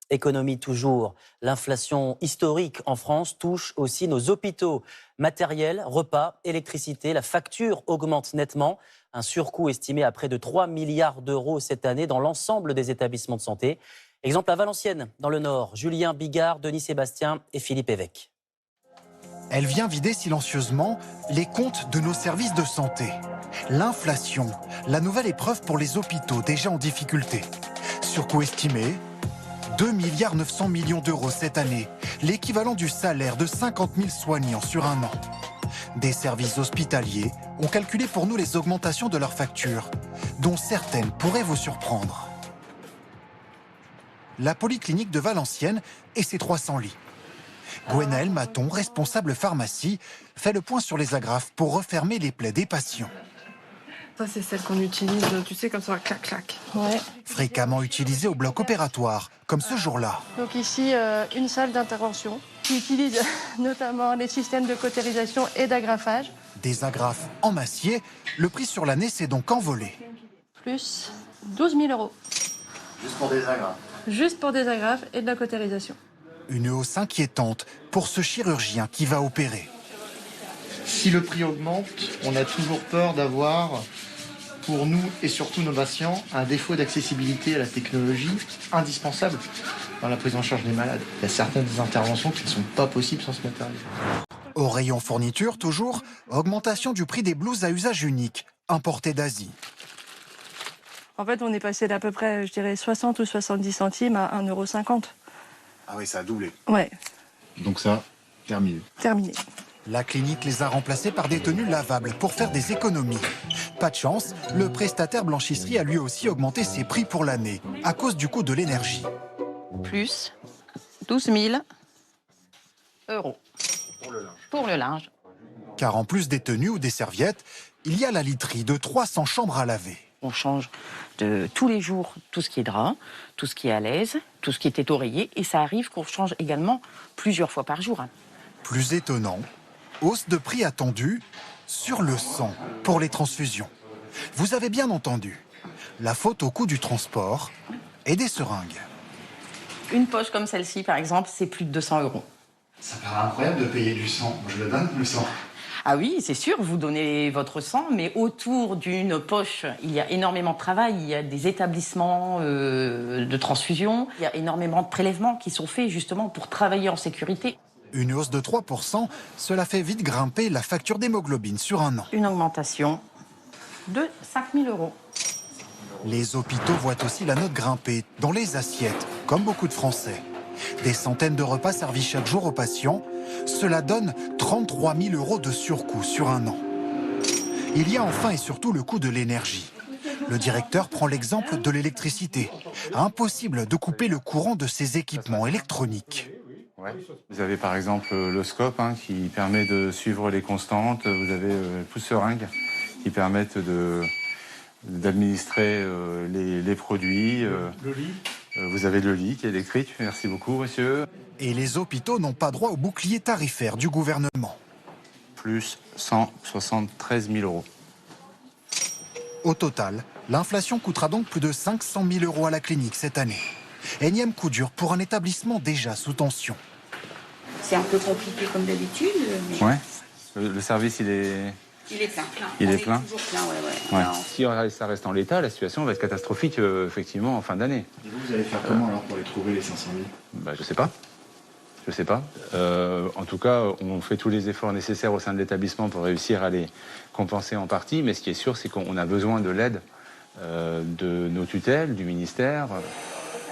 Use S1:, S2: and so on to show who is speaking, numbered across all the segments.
S1: Économie toujours. L'inflation historique en France touche aussi nos hôpitaux. Matériel, repas, électricité, la facture augmente nettement. Un surcoût estimé à près de 3 milliards d'euros cette année dans l'ensemble des établissements de santé. Exemple à Valenciennes, dans le Nord. Julien Bigard, Denis Sébastien et Philippe Évêque.
S2: Elle vient vider silencieusement les comptes de nos services de santé. L'inflation, la nouvelle épreuve pour les hôpitaux déjà en difficulté. Surcoût estimé, 2,9 milliards d'euros cette année, l'équivalent du salaire de 50 000 soignants sur un an. Des services hospitaliers ont calculé pour nous les augmentations de leurs factures, dont certaines pourraient vous surprendre. La polyclinique de Valenciennes et ses 300 lits. Gwenaëlle Maton, responsable pharmacie, fait le point sur les agrafes pour refermer les plaies des patients.
S3: Ça, c'est celle qu'on utilise, tu sais, comme ça, clac, clac.
S4: Ouais.
S2: Fréquemment utilisée au bloc opératoire, comme ce jour-là.
S4: Donc ici, une salle d'intervention qui utilise notamment les systèmes de cautérisation et d'agrafage.
S2: Des agrafes en acier, le prix sur l'année s'est donc envolé.
S4: Plus 12 000 euros.
S2: Juste pour des agrafes.
S4: Juste pour des agrafes et de la cautérisation.
S2: Une hausse inquiétante pour ce chirurgien qui va opérer.
S5: Si le prix augmente, on a toujours peur d'avoir, pour nous et surtout nos patients, un défaut d'accessibilité à la technologie indispensable dans la prise en charge des malades. Il y a certaines interventions qui ne sont pas possibles sans ce matériel.
S2: Au rayon fourniture, toujours, augmentation du prix des blouses à usage unique, importées d'Asie.
S4: En fait, on est passé d'à peu près, je dirais, 60 ou 70 centimes à 1,50 €.
S6: Ah oui, ça a doublé.
S4: Ouais,
S6: Donc ça, terminé.
S4: terminé.
S2: La clinique les a remplacés par des tenues lavables pour faire des économies. Pas de chance, le prestataire blanchisserie a lui aussi augmenté ses prix pour l'année, à cause du coût de l'énergie.
S7: Plus 12 000 euros pour le linge.
S2: Car en plus des tenues ou des serviettes, il y a la literie de 300 chambres à laver.
S7: On change de tous les jours tout ce qui est drap, tout ce qui est à l'aise, tout ce qui était oreiller. Et ça arrive qu'on change également plusieurs fois par jour.
S2: Plus étonnant, hausse de prix attendue sur le sang pour les transfusions. Vous avez bien entendu, la faute au coût du transport et des seringues.
S7: Une poche comme celle-ci, par exemple, c'est plus de 200 euros.
S6: Ça paraît incroyable de payer du sang. Moi, je le donne, le sang.
S7: Ah oui, c'est sûr, vous donnez votre sang, mais autour d'une poche, il y a énormément de travail, il y a des établissements de transfusion, il y a énormément de prélèvements qui sont faits justement pour travailler en sécurité.
S2: Une hausse de 3%, cela fait vite grimper la facture d'hémoglobine sur un an.
S7: Une augmentation de 5 000 euros.
S2: Les hôpitaux voient aussi la note grimper dans les assiettes, comme beaucoup de Français. Des centaines de repas servis chaque jour aux patients, cela donne 33 000 euros de surcoût sur un an. Il y a enfin et surtout le coût de l'énergie. Le directeur prend l'exemple de l'électricité. Impossible de couper le courant de ces équipements électroniques.
S8: Ouais. Vous avez par exemple le scope qui permet de suivre les constantes. Vous avez plus seringues qui permettent d'administrer les produits.
S5: Le lit.
S8: Vous avez le lit qui est électrique. Merci beaucoup, monsieur.
S2: Et les hôpitaux n'ont pas droit au bouclier tarifaire du gouvernement.
S8: Plus 173 000 euros.
S2: Au total, l'inflation coûtera donc plus de 500 000 euros à la clinique cette année. Énième coup dur pour un établissement déjà sous tension.
S9: C'est un peu compliqué comme d'habitude. Mais...
S8: Ouais. Le service, il est
S9: plein.
S8: Il est plein.
S9: Toujours plein, ouais.
S8: Ouais. Si ça reste en l'état, la situation va être catastrophique, effectivement, en fin d'année.
S6: Et vous allez faire comment alors pour les trouver, les 500 000
S8: Je sais pas. En tout cas, on fait tous les efforts nécessaires au sein de l'établissement pour réussir à les compenser en partie. Mais ce qui est sûr, c'est qu'on a besoin de l'aide de nos tutelles, du ministère.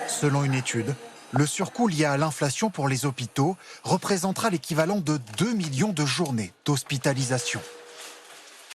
S2: Selon une étude, le surcoût lié à l'inflation pour les hôpitaux représentera l'équivalent de 2 millions de journées d'hospitalisation.